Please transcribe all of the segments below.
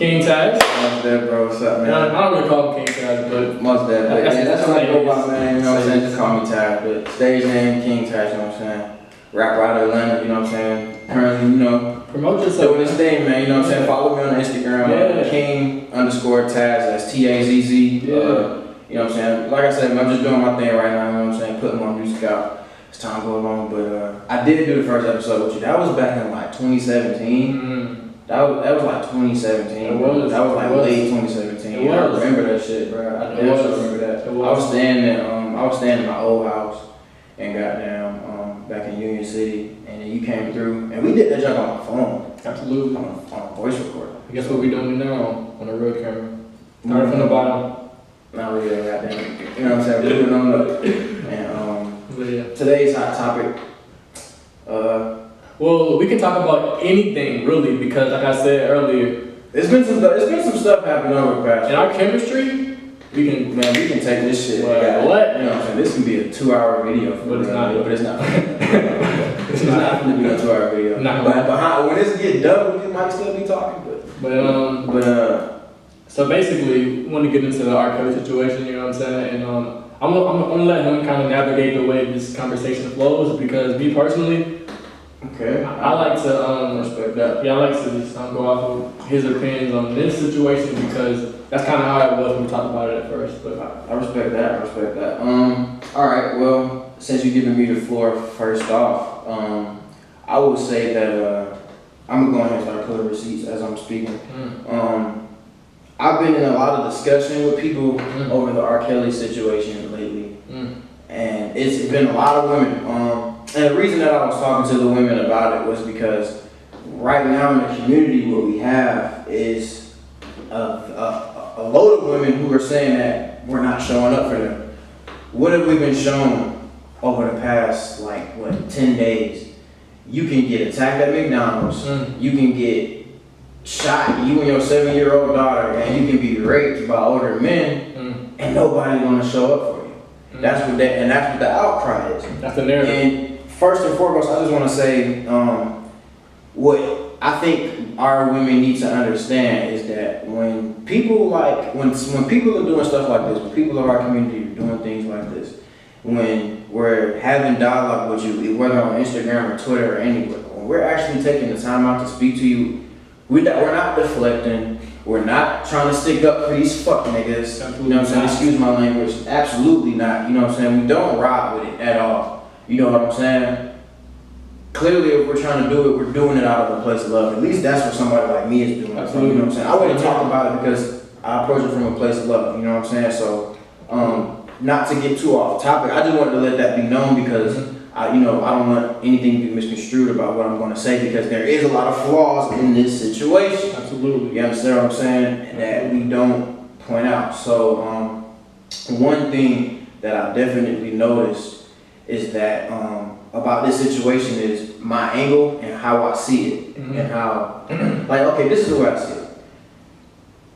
King Tazz. Most dead, bro. What's up, man? I don't really call him King Tazz, but Most dead, but that's what I go by, man. You know what I'm saying? Just call me Tazz, but stage name King Tazz. You know what I'm saying? Rapper out of Atlanta. You know what I'm saying? Currently, you know, promote yourself. doing this thing, man. You know what I'm saying? Follow me on Instagram. King_Tazz. That's TAZZ. Yeah. You know what I'm saying? Like I said, I'm just doing my thing right now. You know what I'm saying? Putting more music out as time goes along. But I did do the first episode with you. That was back in like 2017. Mm. That was like 2017. That was like late 2017. I remember that shit, bro. I remember that. I was staying in my old house and goddamn back in Union City, and then you came through, and we did that junk on my phone. Absolutely. On a voice recorder. Guess what we doing now on a real camera? Started from the bottom. Not really, goddamn. You know what I'm saying? We're moving on up. And today's hot topic. Well, we can talk about anything really because, like I said earlier, it's been some stuff happening over the past. In our chemistry, we can take this shit. What? You know what I'm saying? This can be a 2-hour video. But it's not. It's not going to be a 2-hour video. But when this get done, we might still be talking. So basically, we want to get into the RKelly situation. You know what I'm saying? And I'm gonna let him kind of navigate the way this conversation flows because me personally. Okay. I like to respect that. Yeah, I like to just go off of his opinions on this situation because that's kind of how it was when we talked about it at first. But I respect that. All right. Well, since you're giving me the floor first off, I would say that I'm gonna go ahead and start pulling receipts as I'm speaking. I've been in a lot of discussion with people over the RKelly situation lately, and it's been a lot of women. And the reason that I was talking to the women about it was because right now in the community what we have is a load of women who are saying that we're not showing up for them. What have we been shown over the past, 10 days? You can get attacked at McDonald's, you can get shot, you and your 7-year-old daughter, and you can be raped by older men, and nobody's gonna show up for you. That's what the outcry is. That's the narrative. And first and foremost, I just want to say what I think our women need to understand is that when people when people are doing stuff like this, when people of our community are doing things like this, when we're having dialogue with you, whether on Instagram or Twitter or anywhere, when we're actually taking the time out to speak to you, we're not deflecting. We're not trying to stick up for these fuck niggas. You know what I'm saying? Excuse my language. Absolutely not. You know what I'm saying? We don't ride with it at all. You know what I'm saying? Clearly, if we're trying to do it, we're doing it out of a place of love. At least that's what somebody like me is doing. Absolutely. You know what I'm saying? I wouldn't talk about it because I approach it from a place of love. You know what I'm saying? So, not to get too off topic, I just wanted to let that be known because I don't want anything to be misconstrued about what I'm going to say because there is a lot of flaws in this situation. Absolutely. You understand what I'm saying? That we don't point out. So, one thing that I definitely noticed is that about this situation is my angle and how I see it and how, this is the way I see it.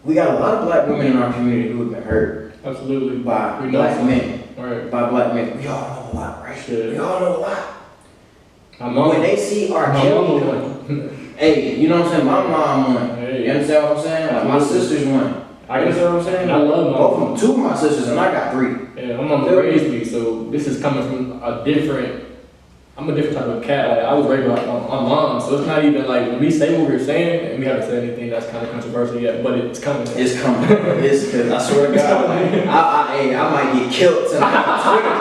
We got a lot of black women in our community who have been hurt. Absolutely. By black men. Right. By black men. We all know a lot, right? Shit. We all know a lot. When they see RKelly, hey, you know what I'm saying? My mom won. Hey. You understand what I'm saying? Like my sisters won. You understand what I'm saying? I love my both. 2 of my sisters and I got 3. Yeah, my mom raised me, so this is coming from I'm a different type of cat. Like, I was raised by my mom, so it's not even like when we say what we're saying, and we haven't said anything that's kind of controversial yet, but it's coming. It's coming. It's because I swear to God, I might get killed tonight on Twitter.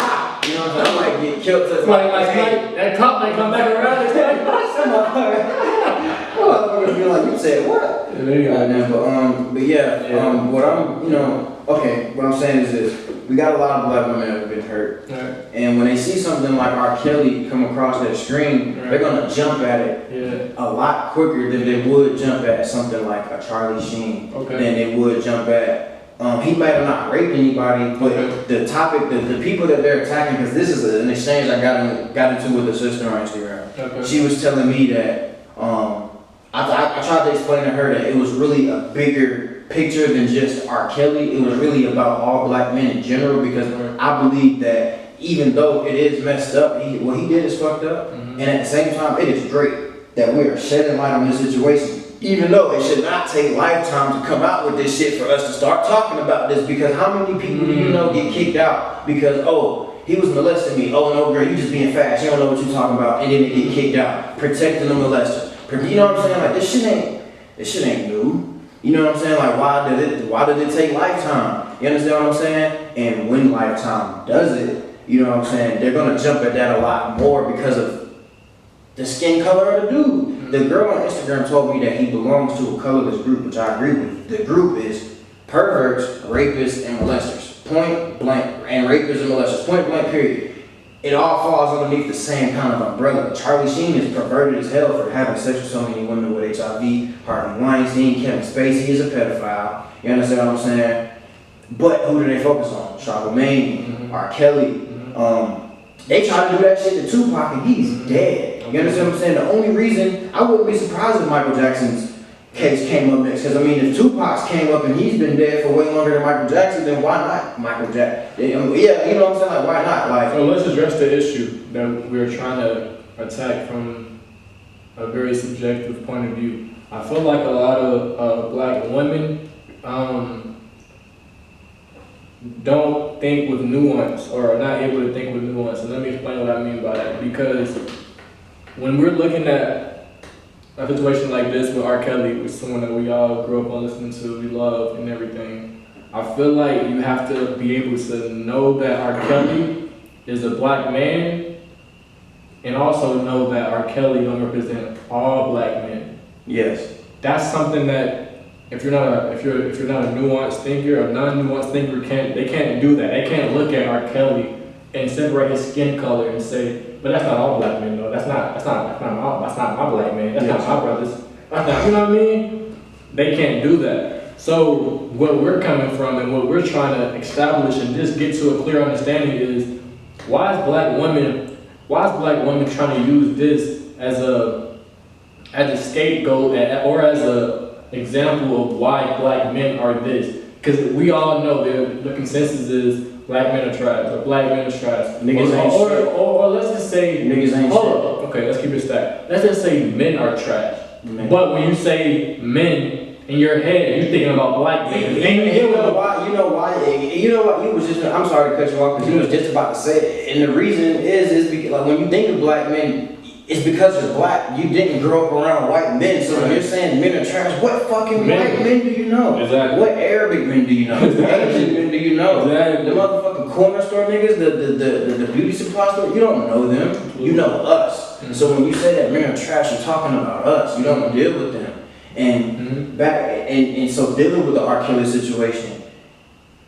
You know what I'm saying? I might get killed tonight. That cop might come back around and say, motherfuckers be like, you said what? Yeah, there you go. What I'm saying is this. We got a lot of black women that have been hurt. Right. And when they see something like RKelly come across their screen, they're going to jump at it a lot quicker than they would jump at something like a Charlie Sheen. Than they would jump at. He might have not raped anybody, but the topic, the people that they're attacking, because this is an exchange I got into with a sister on Instagram. She was telling me that I tried to explain to her that it was really a bigger picture than just RKelly. It was really about all black men in general because I believe that even though it is messed up, what he did is fucked up, and at the same time, it is great that we are shedding light on this situation. even though it should not take lifetime to come out with this shit for us to start talking about this, because how many people do you know get kicked out because, oh, he was molesting me, oh no girl, you just being fast, you don't know what you're talking about, and then they get kicked out, protecting the molesters. You know what I'm saying? Like, this shit ain't new. You know what I'm saying? Like, why did it take lifetime? You understand what I'm saying? And when lifetime does it, you know what I'm saying, they're gonna jump at that a lot more because of the skin color of the dude. The girl on Instagram told me that he belongs to a colorless group, which I agree with. The group is perverts, rapists, and molesters. Point blank. And rapists and molesters. Point blank, period. It all falls underneath the same kind of umbrella. Charlie Sheen is perverted as hell for having sex with so many women with HIV. Harvey Weinstein, Kevin Spacey is a pedophile. You understand what I'm saying? But who do they focus on? Charlamagne, RKelly. They tried to do that shit to Tupac and he's dead. You understand what I'm saying? The only reason, I wouldn't be surprised if Michael Jackson's case came up next. Because I mean, if Tupac's came up and he's been dead for way longer than Michael Jackson, then why not Michael Jackson? Yeah, you know what I'm saying? Like, why not? Like, so let's address the issue that we're trying to attack from a very subjective point of view. I feel like a lot of black women don't think with nuance, or are not able to think with nuance. And let me explain what I mean by that. Because when we're looking at a situation like this with RKelly, with someone that we all grew up on listening to, we love and everything, I feel like you have to be able to know that RKelly is a black man, and also know that RKelly don't represent all black men. yes. That's something that if you're not a nuanced thinker, a non-nuanced thinker they can't do that. They can't look at RKelly and separate his skin color and say, but that's not all black men though. That's not my black man. That's not my brothers. That's not, you know what I mean? They can't do that. So what we're coming from and what we're trying to establish and just get to a clear understanding is why is black women trying to use this as a scapegoat or as a example of why black men are this? Because we all know the consensus is black men are trash, or black men are trash. Niggas ain't shit. Or let's just say Niggas ain't shit. Okay, let's keep it stacked. Let's just say men are trash. Man. But when you say men in your head, you're thinking about black men. You know why? You was just. I'm sorry to cut you off because you was just about to say it. And the reason is because like when you think of black men, it's because you're black. You didn't grow up around white men. So when you're saying men are trash, what fucking white men do you know? Exactly. What Arabic men do you know? Exactly. Asian men do you know? Exactly. The motherfucking corner store niggas, the beauty supply store, you don't know them. You know us. Mm-hmm. So when you say that men are trash, you're talking about us. You don't deal with them. And and so dealing with the RKelly situation,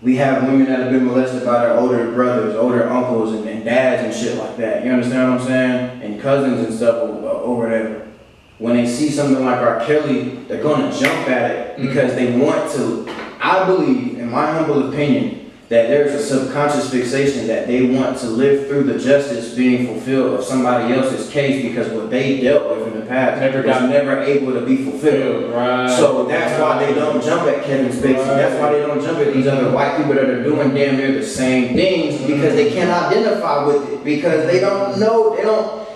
we have women that have been molested by their older brothers, older uncles, and dads and shit like that. You understand what I'm saying? And cousins and stuff or whatever. When they see something like RKelly, they're gonna jump at it because they want to. I believe, in my humble opinion, that there's a subconscious fixation that they want to live through the justice being fulfilled of somebody else's case because what they dealt with in the past was never able to be fulfilled. Right. So that's why they don't jump at Kevin Spacey. Right. That's why they don't jump at these other white people that are doing damn near the same things because they can't identify with it because they don't know,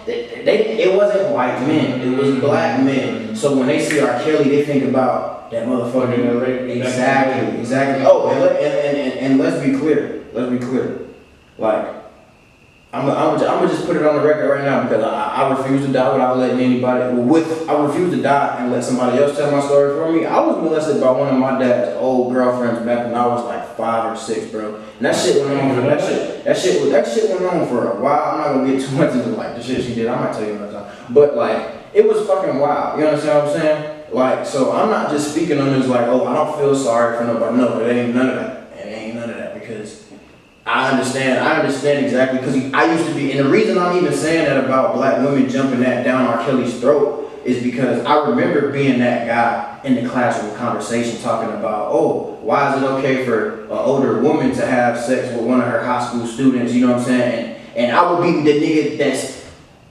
it wasn't white men, it was black men. So when they see RKelly, they think about that motherfucker. Exactly. Oh, and let's be clear. Like, I'm gonna just put it on the record right now because I refuse to die without letting anybody. I refuse to die and let somebody else tell my story for me. I was molested by one of my dad's old girlfriends back when I was like 5 or 6, bro. And that shit went on for that shit went on for a while. I'm not gonna get too much into like the shit she did. I might tell you another time. But like, it was fucking wild. You understand what I'm saying? Like, so I'm not just speaking on this like, oh, I don't feel sorry for nobody. No, it ain't none of that. It ain't none of that because I understand exactly because I used to be, and the reason I'm even saying that about black women jumping that down RKelly's throat is because I remember being that guy in the classroom conversation talking about, oh, why is it okay for an older woman to have sex with one of her high school students, you know what I'm saying? And I would be the nigga that's,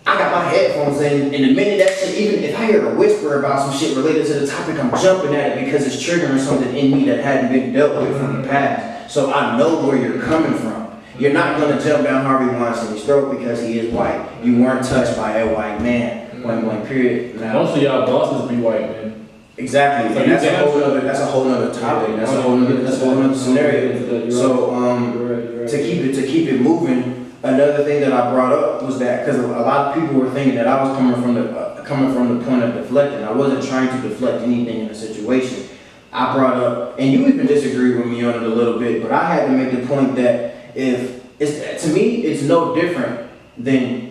I got my headphones in, and the minute that shit, even if I hear a whisper about some shit related to the topic, I'm jumping at it because it's triggering something in me that hadn't been dealt with from the past. So I know where you're coming from. You're not gonna jump down Harvey Weinstein's throat because he is white. You weren't touched by a white man. Point blank period. Now, most of y'all bosses be white men. Exactly. So And that's a whole nother topic. That's a whole nother scenario. So to keep it moving, another thing that I brought up was that because a lot of people were thinking that I was coming from the point of deflecting. I wasn't trying to deflect anything in the situation. I brought up, and you even disagreed with me on it a little bit, but I had to make the point that to me, it's no different than